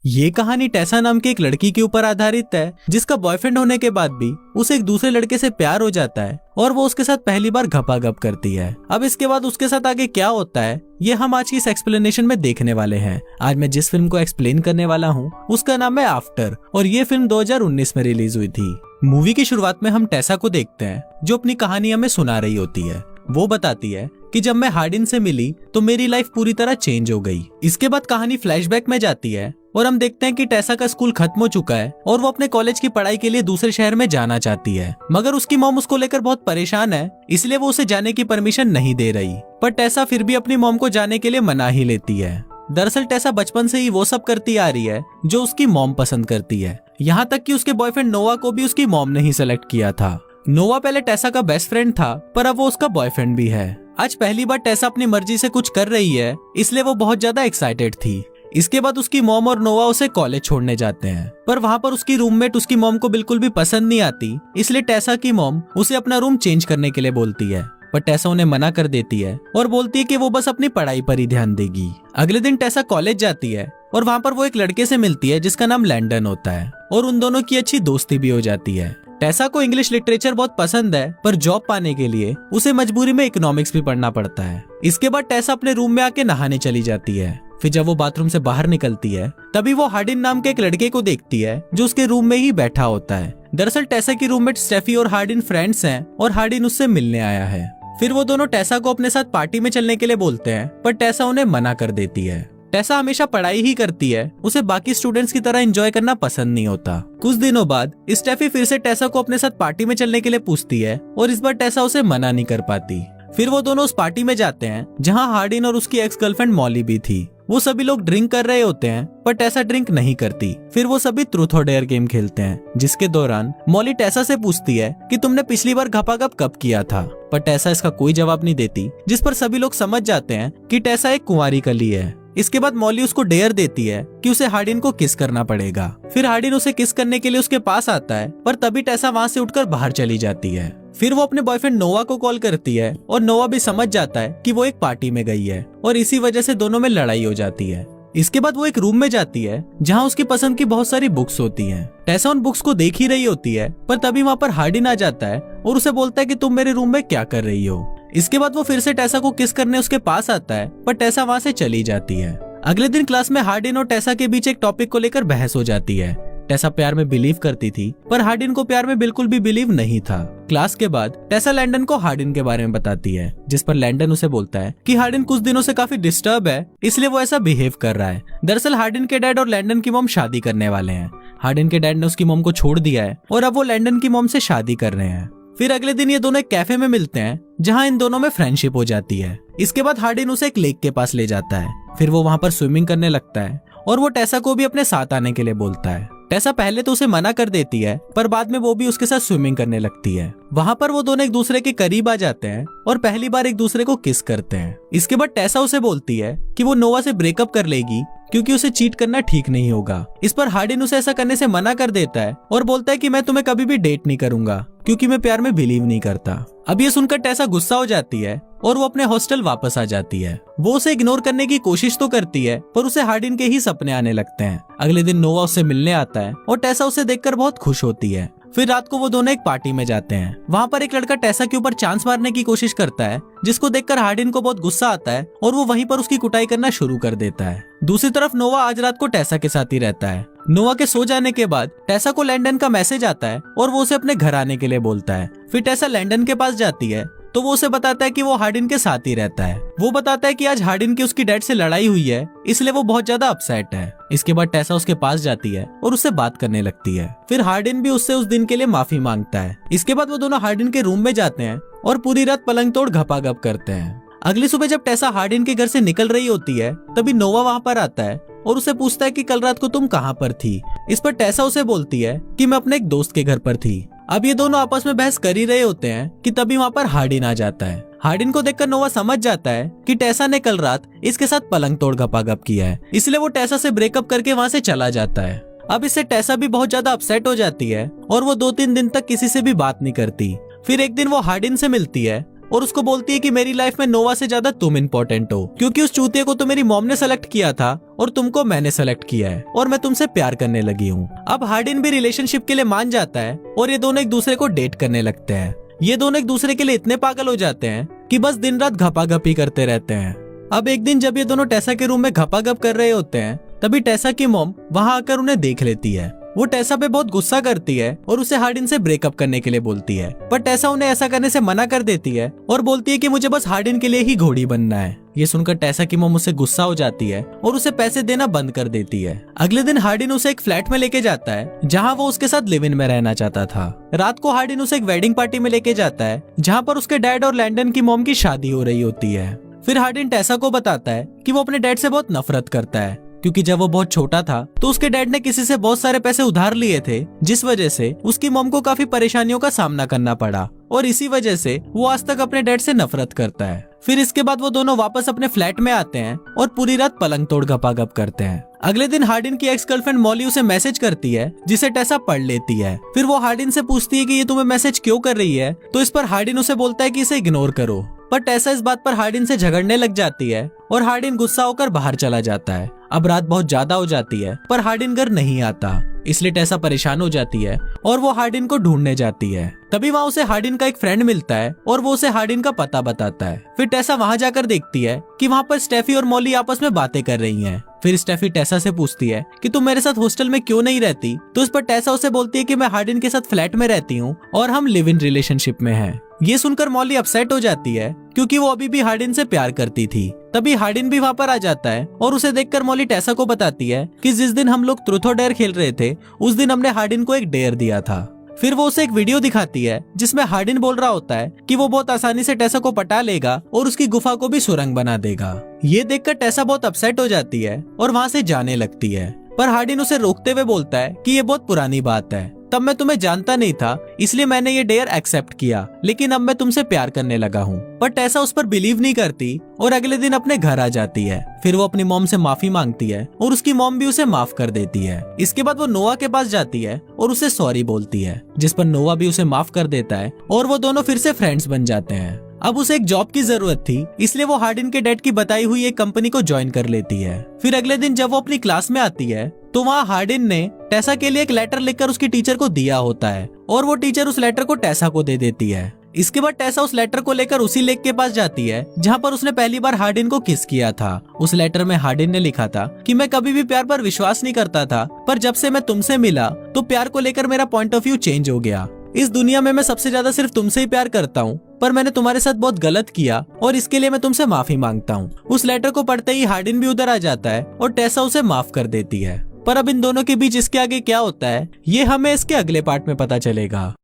ये कहानी टेसा नाम की एक लड़की के ऊपर आधारित है जिसका बॉयफ्रेंड होने के बाद भी उसे एक दूसरे लड़के से प्यार हो जाता है और वो उसके साथ पहली बार घपाघप करती है। अब इसके बाद उसके साथ आगे क्या होता है ये हम आज की इस एक्सप्लेनेशन में देखने वाले हैं। आज मैं जिस फिल्म को एक्सप्लेन करने वाला हूँ उसका नाम है आफ्टर और ये फिल्म 2019 में रिलीज हुई थी। मूवी की शुरुआत में हम टेसा को देखते हैं जो अपनी कहानी हमें सुना रही होती है। वो बताती है कि जब मैं हार्डिन से मिली तो मेरी लाइफ पूरी तरह चेंज हो गई। इसके बाद कहानी फ्लैशबैक में जाती है और हम देखते हैं कि टेसा का स्कूल खत्म हो चुका है और वो अपने कॉलेज की पढ़ाई के लिए दूसरे शहर में जाना चाहती है, मगर उसकी मॉम उसको लेकर बहुत परेशान है, इसलिए वो उसे जाने की परमिशन नहीं दे रही। पर टेसा फिर भी अपनी मॉम को जाने के लिए मना ही लेती है। दरअसल टेसा बचपन से ही वो सब करती आ रही है जो उसकी मॉम पसंद करती है, यहाँ तक कि उसके बॉयफ्रेंड नोवा को भी उसकी मॉम ने ही सेलेक्ट किया था। नोवा पहले टेसा का बेस्ट फ्रेंड था पर अब वो उसका बॉयफ्रेंड भी है। आज पहली बार टेसा अपनी मर्जी से कुछ कर रही है इसलिए वो बहुत ज्यादा एक्साइटेड थी। इसके बाद उसकी मॉम और नोवा उसे कॉलेज छोड़ने जाते हैं, पर वहाँ पर उसकी रूममेट उसकी मॉम को बिल्कुल भी पसंद नहीं आती, इसलिए टेसा की मॉम उसे अपना रूम चेंज करने के लिए बोलती है, पर टेसा उन्हें मना कर देती है और बोलती है कि वो बस अपनी पढ़ाई पर ही ध्यान देगी। अगले दिन टेसा कॉलेज जाती है और वहाँ पर वो एक लड़के से मिलती है जिसका नाम लैंडन होता है और उन दोनों की अच्छी दोस्ती भी हो जाती है। टेसा को इंग्लिश लिटरेचर बहुत पसंद है पर जॉब पाने के लिए उसे मजबूरी में इकोनॉमिक्स भी पढ़ना पड़ता है। इसके बाद टेसा अपने रूम में आके नहाने चली जाती है। फिर जब वो बाथरूम से बाहर निकलती है तभी वो हार्डिन नाम के एक लड़के को देखती है जो उसके रूम में ही बैठा होता है। दरअसल टेसा की रूममेट स्टेफी और हार्डिन फ्रेंड्स हैं और हार्डिन उससे मिलने आया है। फिर वो दोनों टेसा को अपने साथ पार्टी में चलने के लिए बोलते हैं पर टेसा उन्हें मना कर देती है। टेसा हमेशा पढ़ाई ही करती है, उसे बाकी स्टूडेंट्स की तरह एंजॉय करना पसंद नहीं होता। कुछ दिनों बाद स्टेफी फिर से टेसा को अपने साथ पार्टी में चलने के लिए पूछती है और इस बार टेसा उसे मना नहीं कर पाती। फिर वो दोनों उस पार्टी में जाते हैं जहाँ हार्डिन और उसकी एक्स गर्लफ्रेंड मॉली भी थी। वो सभी लोग ड्रिंक कर रहे होते हैं पर टेसा ड्रिंक नहीं करती। फिर वो सभी ट्रूथ और डेयर गेम खेलते हैं जिसके दौरान मॉली टेसा से पूछती है कि तुमने पिछली बार घपाघप कब किया था, पर टेसा इसका कोई जवाब नहीं देती, जिस पर सभी लोग समझ जाते हैं कि टेसा एक कुंवारी कली है। इसके बाद मॉली उसको डेयर देती है कि उसे हार्डिन को किस करना पड़ेगा। फिर हार्डिन उसे किस करने के लिए उसके पास आता है पर तभी टेसा वहाँ से उठकर बाहर चली जाती है। फिर वो अपने बॉयफ्रेंड नोवा को कॉल करती है और नोवा भी समझ जाता है कि वो एक पार्टी में गई है और इसी वजह से दोनों में लड़ाई हो जाती है। इसके बाद वो एक रूम में जाती है जहाँ उसकी पसंद की बहुत सारी बुक्स होती हैं। टेसा उन बुक्स को देख ही रही होती है पर तभी वहाँ पर हार्डिन आ जाता है और उसे बोलता है कि तुम मेरे रूम में क्या कर रही हो। इसके बाद वो फिर से टेसा को किस करने उसके पास आता है पर टेसा वहाँ से चली जाती है। अगले दिन क्लास में हार्डिन और टेसा के बीच एक टॉपिक को लेकर बहस हो जाती है। टेसा प्यार में बिलीव करती थी पर हार्डिन को प्यार में बिल्कुल भी बिलीव नहीं था। क्लास के बाद टेसा लैंडन को हार्डिन के बारे में बताती है, जिस पर लैंडन उसे बोलता है कि हार्डिन कुछ दिनों से काफी डिस्टर्ब है इसलिए वो ऐसा बिहेव कर रहा है। दरअसल हार्डिन के डैड और लैंडन की मॉम शादी करने वाले हैं। हार्डिन के डैड ने उसकी मॉम को छोड़ दिया है और अब वो लैंडन की मॉम से शादी कर रहे हैं। फिर अगले दिन ये दोनों एक कैफे में मिलते हैं जहाँ इन दोनों में फ्रेंडशिप हो जाती है। इसके बाद हार्डिन उसे एक लेक के पास ले जाता है। फिर वो वहाँ पर स्विमिंग करने लगता है और वो टेसा को भी अपने साथ आने के लिए बोलता है। टेसा पहले तो उसे मना कर देती है पर बाद में वो भी उसके साथ स्विमिंग करने लगती है। वहाँ पर वो दोनों एक दूसरे के करीब आ जाते हैं और पहली बार एक दूसरे को किस करते हैं। इसके बाद टेसा उसे बोलती है कि वो नोवा से ब्रेकअप कर लेगी क्योंकि उसे चीट करना ठीक नहीं होगा। इस पर हार्डिन उसे ऐसा करने से मना कर देता है और बोलता है कि मैं तुम्हें कभी भी डेट नहीं करूंगा क्योंकि मैं प्यार में बिलीव नहीं करता। अब ये सुनकर टेसा गुस्सा हो जाती है और वो अपने हॉस्टल वापस आ जाती है। वो उसे इग्नोर करने की कोशिश तो करती है पर उसे हार्डिन के ही सपने आने लगते हैं। अगले दिन नोवा उससे मिलने आता है और टेसा उसे देखकर बहुत खुश होती है। फिर रात को वो दोनों एक पार्टी में जाते हैं। वहाँ पर एक लड़का टेसा के ऊपर चांस मारने की कोशिश करता है जिसको देखकर हार्डिन को बहुत गुस्सा आता है और वो वहीं पर उसकी कुटाई करना शुरू कर देता है। दूसरी तरफ नोवा आज रात को टेसा के साथ ही रहता है। नोवा के सो जाने के बाद टेसा को लैंडन का मैसेज आता है और वो उसे अपने घर आने के लिए बोलता है। फिर टेसा लैंडन के पास जाती है तो वो उसे बताता है कि वो हार्डिन के साथ ही रहता है। वो बताता है कि आज हार्डिन की उसकी डैड से लड़ाई हुई है इसलिए वो बहुत ज्यादा अपसेट है। इसके बाद टेसा उसके पास जाती है और उससे बात करने लगती है। फिर हार्डिन भी उससे उस दिन के लिए माफी मांगता है। इसके बाद वो दोनों हार्डिन के रूम में जाते हैं और पूरी रात पलंग तोड़ घपाघप करते हैं। अगली सुबह जब टेसा हार्डिन के घर से निकल रही होती है तभी नोवा वहाँ पर आता है और उसे पूछता है कि कल रात को तुम कहाँ पर थी। इस पर टेसा उसे बोलती है कि मैं अपने एक दोस्त के घर पर थी। अब ये दोनों आपस में बहस कर ही रहे होते हैं कि तभी वहाँ पर हार्डिन आ जाता है। हार्डिन को देखकर नोवा समझ जाता है कि टेसा ने कल रात इसके साथ पलंग तोड़ घपाघप किया है, इसलिए वो टेसा से ब्रेकअप करके वहाँ से चला जाता है। अब इससे टेसा भी बहुत ज्यादा अपसेट हो जाती है और वो 2-3 दिन तक किसी से भी बात नहीं करती। फिर एक दिन वो हार्डिन से मिलती है और उसको बोलती है कि मेरी लाइफ में नोवा से ज्यादा तुम इम्पोर्टेंट हो, क्योंकि उस चूतिए को तो मेरी मॉम ने सेलेक्ट किया था और तुमको मैंने सेलेक्ट किया है और मैं तुमसे प्यार करने लगी हूँ। अब हार्डिन भी रिलेशनशिप के लिए मान जाता है और ये दोनों एक दूसरे को डेट करने लगते हैं। ये दोनों एक दूसरे के लिए इतने पागल हो जाते हैं कि बस दिन रात घपाघपी करते रहते हैं। अब एक दिन जब ये दोनों टेसा के रूम में घपाघप कर रहे होते हैं, तभी टेसा की मॉम वहां आकर उन्हें देख लेती है। वो टेसा पे बहुत गुस्सा करती है और उसे हार्डिन से ब्रेकअप करने के लिए बोलती है, पर टेसा उन्हें ऐसा करने से मना कर देती है और बोलती है कि मुझे बस हार्डिन के लिए ही घोड़ी बनना है। ये सुनकर टेसा की मॉम उससे गुस्सा हो जाती है और उसे पैसे देना बंद कर देती है। अगले दिन हार्डिन उसे एक फ्लैट में लेके जाता है जहाँ वो उसके साथ लिव इन में रहना चाहता था। रात को हार्डिन उसे एक वेडिंग पार्टी में लेके जाता है जहाँ पर उसके डैड और लैंडन की मॉम की शादी हो रही होती है। फिर हार्डिन टेसा को बताता है कि वो अपने डैड से बहुत नफरत करता है, क्योंकि जब वो बहुत छोटा था तो उसके डैड ने किसी से बहुत सारे पैसे उधार लिए थे, जिस वजह से उसकी मॉम को काफी परेशानियों का सामना करना पड़ा और इसी वजह से वो आज तक अपने डैड से नफरत करता है। फिर इसके बाद वो दोनों वापस अपने फ्लैट में आते हैं और पूरी रात पलंग तोड़ घपाघप करते हैं। अगले दिन हार्डिन की एक्स गर्लफ्रेंड मॉली उसे मैसेज करती है जिसे टेसा पढ़ लेती है। फिर वो हार्डिन से पूछती है कि ये तुम्हें मैसेज क्यों कर रही है, तो इस पर हार्डिन उसे बोलता है कि इसे इग्नोर करो, पर टेसा इस बात पर हार्डिन से झगड़ने लग जाती है और हार्डिन गुस्सा होकर बाहर चला जाता है। अब रात बहुत ज्यादा हो जाती है पर हार्डिन घर नहीं आता, इसलिए टेसा परेशान हो जाती है और वो हार्डिन को ढूंढने जाती है। तभी वहाँ उसे हार्डिन का एक फ्रेंड मिलता है और वो उसे हार्डिन का पता बताता है। फिर टेसा वहाँ जाकर देखती है कि वहाँ पर स्टेफी और मॉली आपस में बातें कर रही हैं। फिर स्टेफी टेसा से पूछती है कि तुम मेरे साथ हॉस्टल में क्यों नहीं रहती, तो इस पर टेसा उसे बोलती है कि मैं हार्डिन के साथ फ्लैट में रहती हूँ और हम लिव इन रिलेशनशिप में हैं। ये सुनकर मॉली अपसेट हो जाती है क्योंकि वो अभी भी हार्डिन से प्यार करती थी। तभी हार्डिन भी वहाँ पर आ जाता है और उसे देखकर मॉली टेसा को बताती है कि जिस दिन हम लोग ट्रूथ और डेयर खेल रहे थे उस दिन हमने हार्डिन को एक डेयर दिया था। फिर वो उसे एक वीडियो दिखाती है जिसमें हार्डिन बोल रहा होता है कि वो बहुत आसानी से टेसा को पटा लेगा और उसकी गुफा को भी सुरंग बना देगा। ये देखकर टेसा बहुत अपसेट हो जाती है और वहाँ से जाने लगती है, पर हार्डिन उसे रोकते हुए बोलता है कि ये बहुत पुरानी बात है, तब मैं तुम्हें जानता नहीं था इसलिए मैंने ये डेयर एक्सेप्ट किया, लेकिन अब मैं तुमसे प्यार करने लगा हूँ। पर टेसा उस पर बिलीव नहीं करती और अगले दिन अपने घर आ जाती है। फिर वो अपनी मॉम से माफी मांगती है और उसकी मॉम भी उसे माफ कर देती है। इसके बाद वो नोआ के पास जाती है और उसे सॉरी बोलती है, जिस पर नोआ भी उसे माफ कर देता है और वो दोनों फिर से फ्रेंड्स बन जाते हैं। अब उसे एक जॉब की जरूरत थी, इसलिए वो हार्डिन के डैड की बताई हुई एक कंपनी को ज्वाइन कर लेती है। फिर अगले दिन जब वो अपनी क्लास में आती है तो वहाँ हार्डिन ने टेसा के लिए एक लेटर लिखकर उसकी टीचर को दिया होता है और वो टीचर उस लेटर को टेसा को दे देती है। इसके बाद टेसा उस लेटर को लेकर उसी लेक के पास जाती है जहाँ पर उसने पहली बार हार्डिन को किस किया था। उस लेटर में हार्डिन ने लिखा था कि मैं कभी भी प्यार पर विश्वास नहीं करता था, पर जब से मैं तुमसे मिला तो प्यार को लेकर मेरा पॉइंट ऑफ व्यू चेंज हो गया। इस दुनिया में मैं सबसे ज्यादा सिर्फ तुमसे ही प्यार करता हूँ, पर मैंने तुम्हारे साथ बहुत गलत किया और इसके लिए मैं तुमसे माफी मांगता हूँ। उस लेटर को पढ़ते ही हार्डिन भी उधर आ जाता है और टेसा उसे माफ कर देती है। पर अब इन दोनों के बीच इसके आगे क्या होता है ये हमें इसके अगले पार्ट में पता चलेगा।